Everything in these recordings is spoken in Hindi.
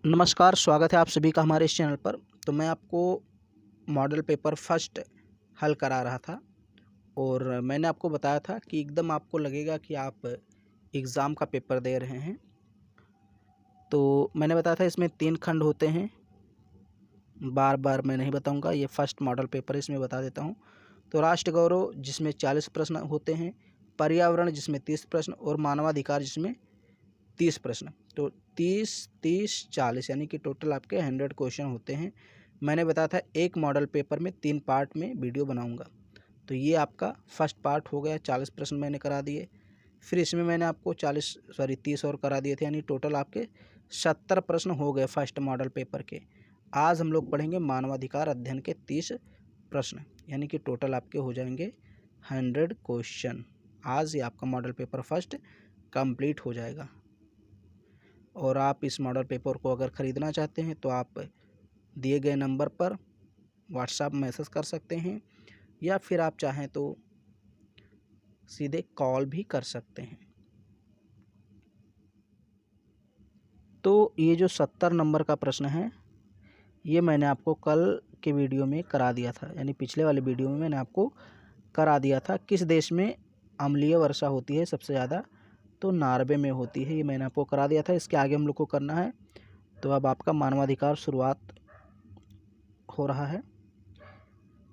नमस्कार, स्वागत है आप सभी का हमारे इस चैनल पर। तो मैं आपको मॉडल पेपर फर्स्ट हल करा रहा था और मैंने आपको बताया था कि एकदम आपको लगेगा कि आप एग्ज़ाम का पेपर दे रहे हैं। तो मैंने बताया था इसमें 3 खंड होते हैं, बार-बार मैं नहीं बताऊंगा, ये फर्स्ट मॉडल पेपर है इसमें बता देता हूँ। तो राष्ट्र गौरव जिसमें 40 प्रश्न होते हैं, पर्यावरण जिसमें 30 प्रश्न और मानवाधिकार जिसमें 30 प्रश्न। तो 30, 40 यानी कि टोटल आपके 100 क्वेश्चन होते हैं। मैंने बताया था एक मॉडल पेपर में 3 पार्ट में वीडियो बनाऊंगा। तो ये आपका फर्स्ट पार्ट हो गया, 40 प्रश्न मैंने करा दिए। फिर इसमें मैंने आपको 30 और करा दिए थे, यानी टोटल आपके 70 प्रश्न हो गए फर्स्ट मॉडल पेपर के। आज हम लोग पढ़ेंगे मानवाधिकार अध्ययन के 30 प्रश्न, यानी कि टोटल आपके हो जाएंगे 100 क्वेश्चन। आज ये आपका मॉडल पेपर फर्स्ट कंप्लीट हो जाएगा। और आप इस मॉडल पेपर को अगर ख़रीदना चाहते हैं तो आप दिए गए नंबर पर व्हाट्सएप मैसेज कर सकते हैं या फिर आप चाहें तो सीधे कॉल भी कर सकते हैं। तो ये जो 70 नंबर का प्रश्न है, ये मैंने आपको कल के वीडियो में करा दिया था, यानी पिछले वाले वीडियो में मैंने आपको करा दिया था। किस देश में अम्लीय वर्षा होती है सबसे ज़्यादा? तो नॉर्वे में होती है, ये मैंने आपको करा दिया था। इसके आगे हम लोग को करना है। तो अब आपका मानवाधिकार शुरुआत हो रहा है।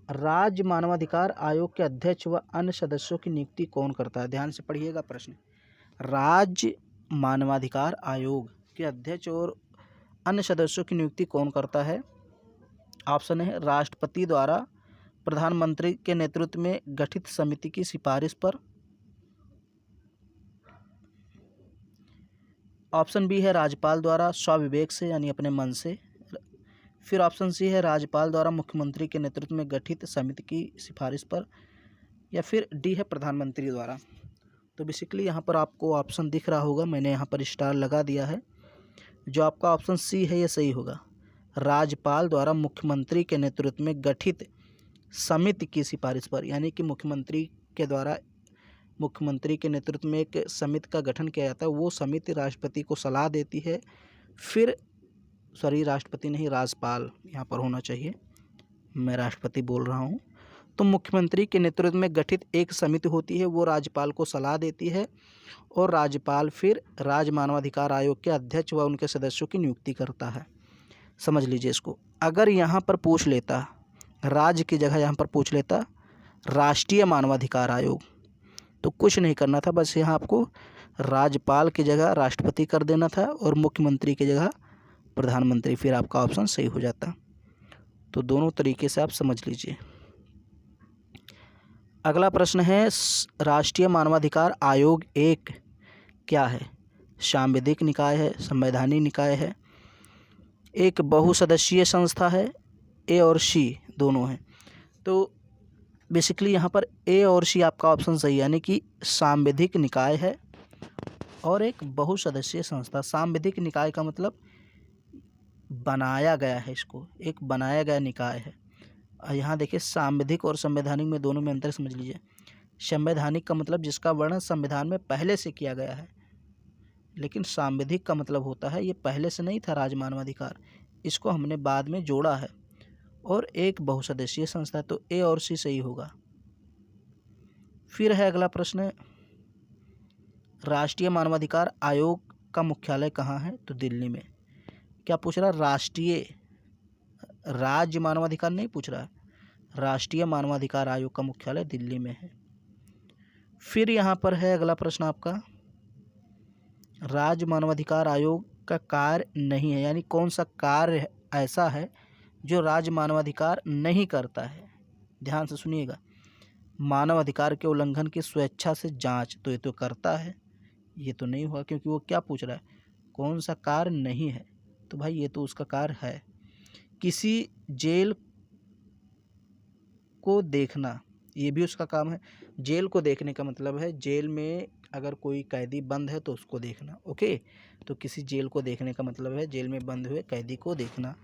राज्य मानवाधिकार आयोग के अध्यक्ष व अन्य सदस्यों की नियुक्ति कौन करता है? ध्यान से पढ़िएगा प्रश्न। राज्य मानवाधिकार आयोग के अध्यक्ष और अन्य सदस्यों की नियुक्ति कौन करता है? ऑप्शन है राष्ट्रपति द्वारा, प्रधानमंत्री के नेतृत्व में गठित समिति की सिफारिश पर। ऑप्शन बी है राज्यपाल द्वारा स्वविवेक से, यानी अपने मन से। फिर ऑप्शन सी है राज्यपाल द्वारा मुख्यमंत्री के नेतृत्व में गठित समिति की सिफारिश पर। या फिर डी है प्रधानमंत्री द्वारा। तो बेसिकली यहाँ पर आपको ऑप्शन दिख रहा होगा, मैंने यहाँ पर स्टार लगा दिया है। जो आपका ऑप्शन सी है ये सही होगा। राज्यपाल द्वारा मुख्यमंत्री के नेतृत्व में गठित समिति की सिफारिश पर, यानी कि मुख्यमंत्री के द्वारा मुख्यमंत्री के नेतृत्व में एक समिति का गठन किया जाता है। वो समिति राष्ट्रपति को सलाह देती है। फिर राष्ट्रपति नहीं, राज्यपाल यहाँ पर होना चाहिए, मैं राष्ट्रपति बोल रहा हूँ। तो मुख्यमंत्री के नेतृत्व में गठित एक समिति होती है, वो राज्यपाल को सलाह देती है और राज्यपाल फिर राज्य मानवाधिकार आयोग के अध्यक्ष व उनके सदस्यों की नियुक्ति करता है। समझ लीजिए इसको। अगर यहाँ पर पूछ लेता, राज्य की जगह यहाँ पर पूछ लेता राष्ट्रीय मानवाधिकार आयोग, तो कुछ नहीं करना था, बस यहाँ आपको राज्यपाल की जगह राष्ट्रपति कर देना था और मुख्यमंत्री की जगह प्रधानमंत्री, फिर आपका ऑप्शन सही हो जाता। तो दोनों तरीके से आप समझ लीजिए। अगला प्रश्न है, राष्ट्रीय मानवाधिकार आयोग एक क्या है? सांविधिक निकाय है, संवैधानिक निकाय है, एक बहुसदस्यीय संस्था है, ए और सी दोनों हैं। तो बेसिकली यहाँ पर ए और सी आपका ऑप्शन सही है, यानी कि सांविधिक निकाय है और एक बहुसदस्यीय संस्था। सांविधिक निकाय का मतलब बनाया गया है, इसको एक बनाया गया निकाय है। यहाँ देखिए सांविधिक और संवैधानिक में दोनों में अंतर समझ लीजिए। संवैधानिक का मतलब जिसका वर्णन संविधान में पहले से किया गया है, लेकिन सांविधिक का मतलब होता है ये पहले से नहीं था राज्य मानवाधिकार, इसको हमने बाद में जोड़ा है। और एक बहुसदस्यीय संस्था, तो ए और सी सही होगा। फिर है अगला प्रश्न, राष्ट्रीय मानवाधिकार आयोग का मुख्यालय कहाँ है? तो दिल्ली में। क्या पूछ रहा? राष्ट्रीय, राज्य मानवाधिकार नहीं पूछ रहा है, राष्ट्रीय मानवाधिकार आयोग का मुख्यालय दिल्ली में है। फिर यहाँ पर है अगला प्रश्न आपका, राज्य मानवाधिकार आयोग का कार्य नहीं है, यानी कौन सा कार्य ऐसा है जो राज्य मानवाधिकार नहीं करता है? ध्यान से सुनिएगा। मानव अधिकार के उल्लंघन की स्वेच्छा से जांच, तो ये तो करता है, ये तो नहीं हुआ, क्योंकि वो क्या पूछ रहा है, कौन सा कार्य नहीं है? तो भाई ये तो उसका कार्य है। किसी जेल को देखना, ये भी उसका काम है। जेल को देखने का मतलब है जेल में अगर कोई कैदी बंद है तो उसको देखना। ओके, तो किसी जेल को देखने का मतलब है जेल में बंद हुए कैदी को देखना।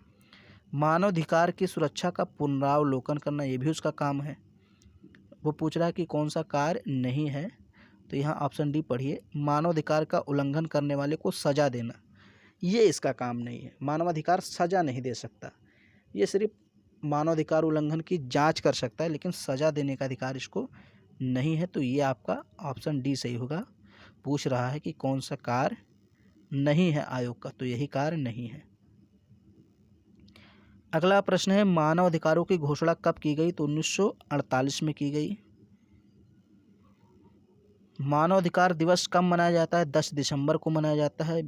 मानवाधिकार की सुरक्षा का पुनरावलोकन करना, ये भी उसका काम है। वो पूछ रहा है कि कौन सा कार्य नहीं है, तो यहाँ ऑप्शन डी पढ़िए, मानवाधिकार का उल्लंघन करने वाले को सजा देना, ये इसका काम नहीं है। मानवाधिकार सज़ा नहीं दे सकता, ये सिर्फ मानवाधिकार उल्लंघन की जांच कर सकता है, लेकिन सज़ा देने का अधिकार इसको नहीं है। तो ये आपका ऑप्शन डी सही होगा। पूछ रहा है कि कौन सा कार्य नहीं है आयोग का, तो यही कार्य नहीं है। अगला प्रश्न है, मानव अधिकारों की घोषणा कब की गई? तो 1948 में की गई। मानव अधिकार दिवस कब मनाया जाता है? 10 दिसंबर को मनाया जाता है।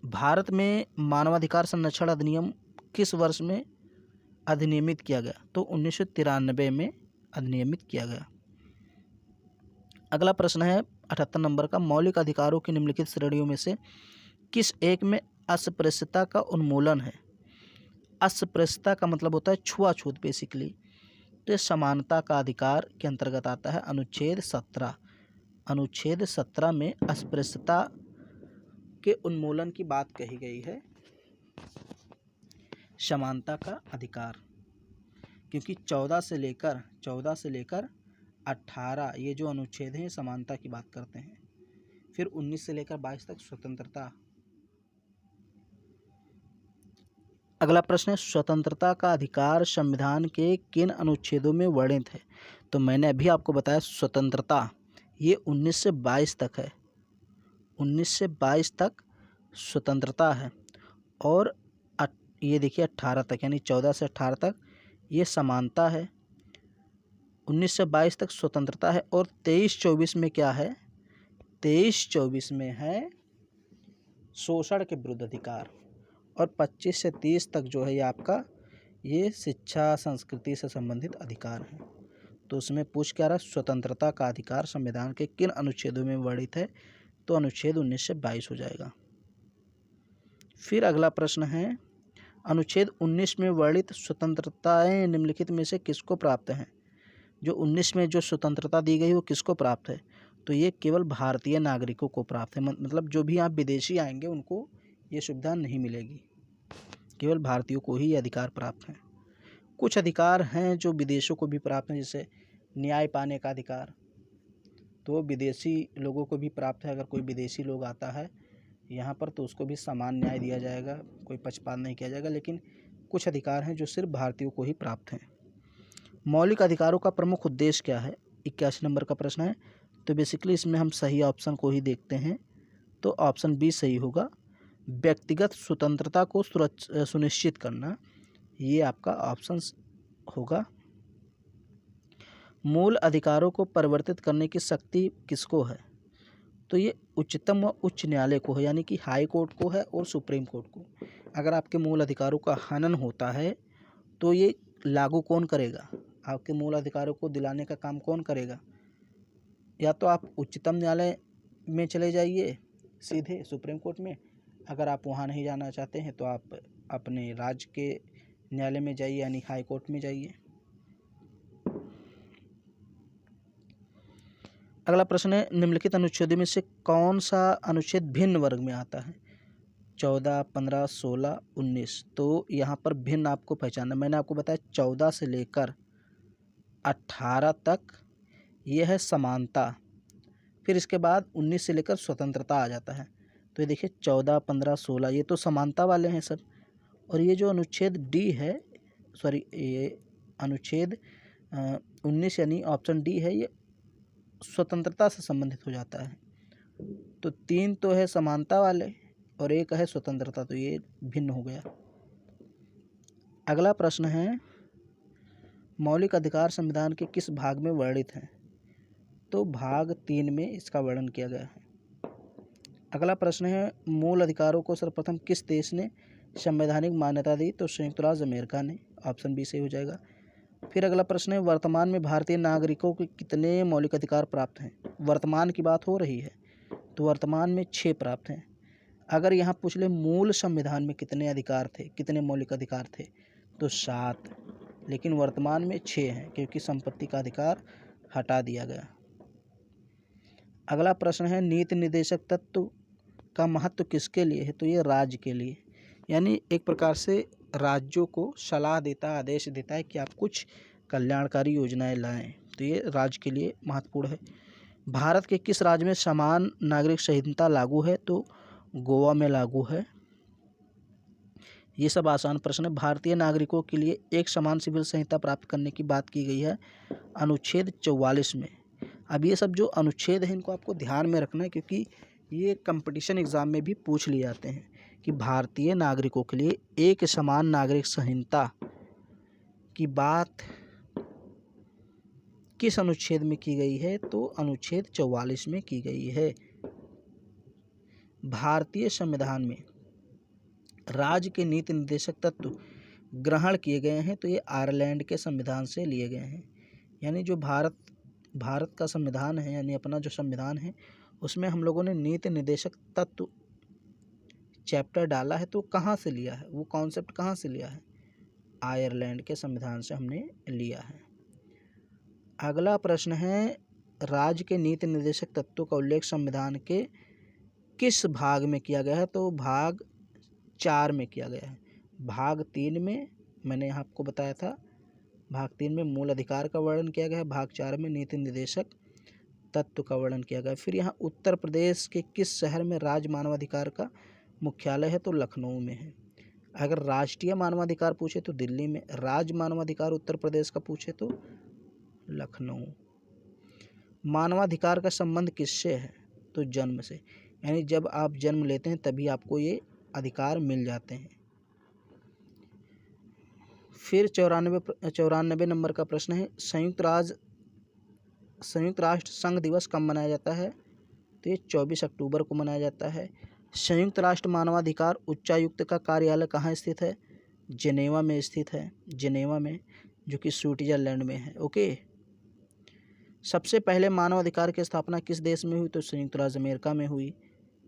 भारत में मानवाधिकार संरक्षण अधिनियम किस वर्ष में अधिनियमित किया गया? तो 1993 में अधिनियमित किया गया। अगला प्रश्न है 78 नंबर का, मौलिक अधिकारों की निम्नलिखित श्रेणियों में से किस एक में अस्पृश्यता का उन्मूलन है? अस्पृश्यता का मतलब होता है छुआछूत बेसिकली। तो ये समानता का अधिकार के अंतर्गत आता है। अनुच्छेद 17, अनुच्छेद 17 में अस्पृश्यता के उन्मूलन की बात कही गई है, समानता का अधिकार। क्योंकि 14 से लेकर 18 ये जो अनुच्छेद हैं समानता की बात करते हैं। फिर 19 से लेकर 22 तक स्वतंत्रता। अगला प्रश्न है, स्वतंत्रता का अधिकार संविधान के किन अनुच्छेदों में वर्णित है? तो मैंने अभी आपको बताया स्वतंत्रता ये 19 से 22 तक है। 19 से 22 तक स्वतंत्रता है, और ये देखिए 18 तक, यानी 14 से 18 तक ये समानता है। 19 से 22 तक स्वतंत्रता है, और 23-24 में क्या है? 23-24 में है शोषण के विरुद्ध अधिकार, और 25 से 30 तक जो है ये आपका ये शिक्षा संस्कृति से संबंधित अधिकार है। तो उसमें पूछ क्या रहा? स्वतंत्रता का अधिकार संविधान के किन अनुच्छेदों में वर्णित है? तो अनुच्छेद 19 से 22 हो जाएगा। फिर अगला प्रश्न है, अनुच्छेद 19 में वर्णित स्वतंत्रताएं निम्नलिखित में से किसको प्राप्त हैं? जो 19 में जो स्वतंत्रता दी गई वो किसको प्राप्त है? तो ये केवल भारतीय नागरिकों को प्राप्त है। मतलब जो भी आप विदेशी आएंगे उनको ये सुविधा नहीं मिलेगी, केवल भारतीयों को ही ये अधिकार प्राप्त है। कुछ अधिकार हैं जो विदेशों को भी प्राप्त हैं, जैसे न्याय पाने का अधिकार, तो विदेशी लोगों को भी प्राप्त है। अगर कोई विदेशी लोग आता है यहाँ पर तो उसको भी समान न्याय दिया जाएगा, कोई पक्षपात नहीं किया जाएगा। लेकिन कुछ अधिकार हैं जो सिर्फ भारतीयों को ही प्राप्त हैं। मौलिक अधिकारों का प्रमुख उद्देश्य क्या है? 81 नंबर का प्रश्न है। तो बेसिकली इसमें हम सही ऑप्शन को ही देखते हैं, तो ऑप्शन बी सही होगा। व्यक्तिगत स्वतंत्रता को सुनिश्चित करना, ये आपका ऑप्शन होगा। मूल अधिकारों को परिवर्तित करने की शक्ति किसको है? तो ये उच्चतम व उच्च न्यायालय को है, यानी कि हाई कोर्ट को है और सुप्रीम कोर्ट को। अगर आपके मूल अधिकारों का हनन होता है तो ये लागू कौन करेगा? आपके मूल अधिकारों को दिलाने का काम कौन करेगा? या तो आप उच्चतम न्यायालय में चले जाइए सीधे सुप्रीम कोर्ट में, अगर आप वहाँ नहीं जाना चाहते हैं तो आप अपने राज्य के न्यायालय में जाइए, यानी हाई कोर्ट में जाइए। अगला प्रश्न है, निम्नलिखित अनुच्छेदों में से कौन सा अनुच्छेद भिन्न वर्ग में आता है? 14, 15, 16, 19। तो यहाँ पर भिन्न आपको पहचानना। मैंने आपको बताया 14 से लेकर 18 तक ये है समानता, फिर इसके बाद 19 से लेकर स्वतंत्रता आ जाता है। तो ये देखिए 14, 15, 16 ये तो समानता वाले हैं सब, और ये जो अनुच्छेद डी है, सॉरी ये अनुच्छेद 19 यानी ऑप्शन डी है, ये स्वतंत्रता से संबंधित हो जाता है। तो 3 तो है समानता वाले और 1 है स्वतंत्रता, तो ये भिन्न हो गया। अगला प्रश्न है, मौलिक अधिकार संविधान के किस भाग में वर्णित हैं? तो भाग 3 में इसका वर्णन किया गया है। अगला प्रश्न है, मूल अधिकारों को सर्वप्रथम किस देश ने संवैधानिक मान्यता दी? तो संयुक्त राज्य अमेरिका ने, ऑप्शन बी सही हो जाएगा। फिर अगला प्रश्न है, वर्तमान में भारतीय नागरिकों को कितने मौलिक अधिकार प्राप्त हैं? वर्तमान की बात हो रही है, तो वर्तमान में 6 प्राप्त हैं। अगर यहाँ पूछ ले मूल संविधान में कितने अधिकार थे, कितने मौलिक अधिकार थे, तो 7, लेकिन वर्तमान में 6 हैं क्योंकि संपत्ति का अधिकार हटा दिया गया। अगला प्रश्न है, नीति निर्देशक तत्व का महत्व किसके लिए है? तो ये राज्य के लिए, यानी एक प्रकार से राज्यों को सलाह देता है, आदेश देता है कि आप कुछ कल्याणकारी योजनाएं लाएं, तो ये राज्य के लिए महत्वपूर्ण है। भारत के किस राज्य में समान नागरिक संहिता लागू है? तो गोवा में लागू है। ये सब आसान प्रश्न है। भारतीय नागरिकों के लिए एक समान सिविल संहिता प्राप्त करने की बात की गई है अनुच्छेद 44 में। अब ये सब जो अनुच्छेद हैं इनको आपको ध्यान में रखना है, क्योंकि ये कंपटीशन एग्ज़ाम में भी पूछ लिए जाते हैं कि भारतीय नागरिकों के लिए एक समान नागरिक संहिता की बात किस अनुच्छेद में की गई है? तो अनुच्छेद 44 में की गई है। भारतीय संविधान में राज्य के नीति निर्देशक तत्व ग्रहण किए गए हैं, तो ये आयरलैंड के संविधान से लिए गए हैं। यानी जो भारत का संविधान है, यानी अपना जो संविधान है, उसमें हम लोगों ने नीति निर्देशक तत्व चैप्टर डाला है, तो कहाँ से लिया है, वो कॉन्सेप्ट कहाँ से लिया है? आयरलैंड के संविधान से हमने लिया है। अगला प्रश्न है, राज्य के नीति निर्देशक तत्वों का उल्लेख संविधान के किस भाग में किया गया है? तो भाग 4 में किया गया है। भाग 3 में मैंने यहाँ आपको बताया था, भाग 3 में मूल अधिकार का वर्णन किया गया है, भाग 4 में नीति निर्देशक तत्व का वर्णन किया गया है। फिर यहाँ उत्तर प्रदेश के किस शहर में राज्य मानवाधिकार का मुख्यालय है? तो लखनऊ में है। अगर राष्ट्रीय मानवाधिकार पूछे तो दिल्ली में, राज्य मानवाधिकार उत्तर प्रदेश का पूछे तो लखनऊ। मानवाधिकार का संबंध किससे है? तो जन्म से, यानी जब आप जन्म लेते हैं तभी आपको ये अधिकार मिल जाते हैं। फिर 94 नंबर का प्रश्न है, संयुक्त राष्ट्र संघ दिवस कब मनाया जाता है? तो ये 24 अक्टूबर को मनाया जाता है। संयुक्त राष्ट्र मानवाधिकार उच्चायुक्त का कार्यालय कहाँ स्थित है? जिनेवा में स्थित है, जिनेवा में, जो कि स्विट्जरलैंड में है। ओके। सबसे पहले मानवाधिकार की स्थापना किस देश में हुई? तो संयुक्त राज्य अमेरिका में हुई।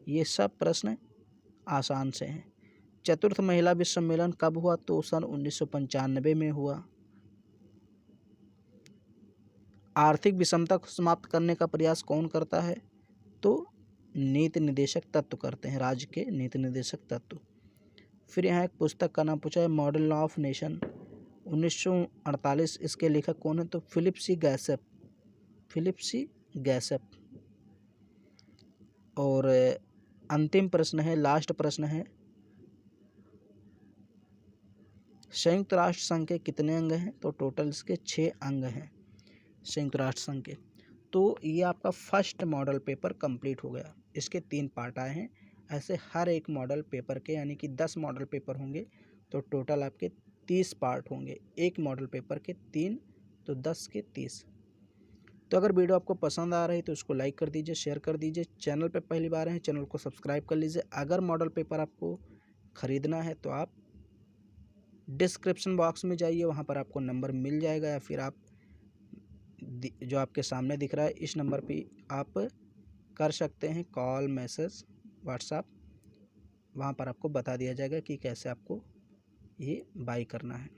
ये सब प्रश्न आसान से हैं। चतुर्थ महिला विश्व सम्मेलन कब हुआ? तो सन 1995 में हुआ। आर्थिक विषमता को समाप्त करने का प्रयास कौन करता है? तो नीति निर्देशक तत्व करते हैं, राज्य के नीति निर्देशक तत्व। फिर यहाँ एक पुस्तक का नाम पूछा है, मॉडल लॉ ऑफ नेशन 1948। इसके लेखक कौन है? तो फिलिप सी गैसेप। और अंतिम प्रश्न है, लास्ट प्रश्न है, संयुक्त राष्ट्र संघ के कितने अंग हैं? तो टोटल इसके 6 अंग हैं संयुक्त राष्ट्र संघ के। तो ये आपका फर्स्ट मॉडल पेपर कंप्लीट हो गया। इसके 3 पार्ट आए हैं। ऐसे हर एक मॉडल पेपर के, यानी कि 10 मॉडल पेपर होंगे, तो टोटल आपके 30 पार्ट होंगे। एक मॉडल पेपर के 3, तो 10 के 30। तो अगर वीडियो आपको पसंद आ रही है तो उसको लाइक कर दीजिए, शेयर कर दीजिए। चैनल पे पहली बार हैं, चैनल को सब्सक्राइब कर लीजिए। अगर मॉडल पेपर आपको ख़रीदना है तो आप डिस्क्रिप्शन बॉक्स में जाइए, वहाँ पर आपको नंबर मिल जाएगा, या फिर आप जो आपके सामने दिख रहा है इस नंबर पे आप कर सकते हैं कॉल, मैसेज, व्हाट्सएप। वहाँ पर आपको बता दिया जाएगा कि कैसे आपको ये बाई करना है।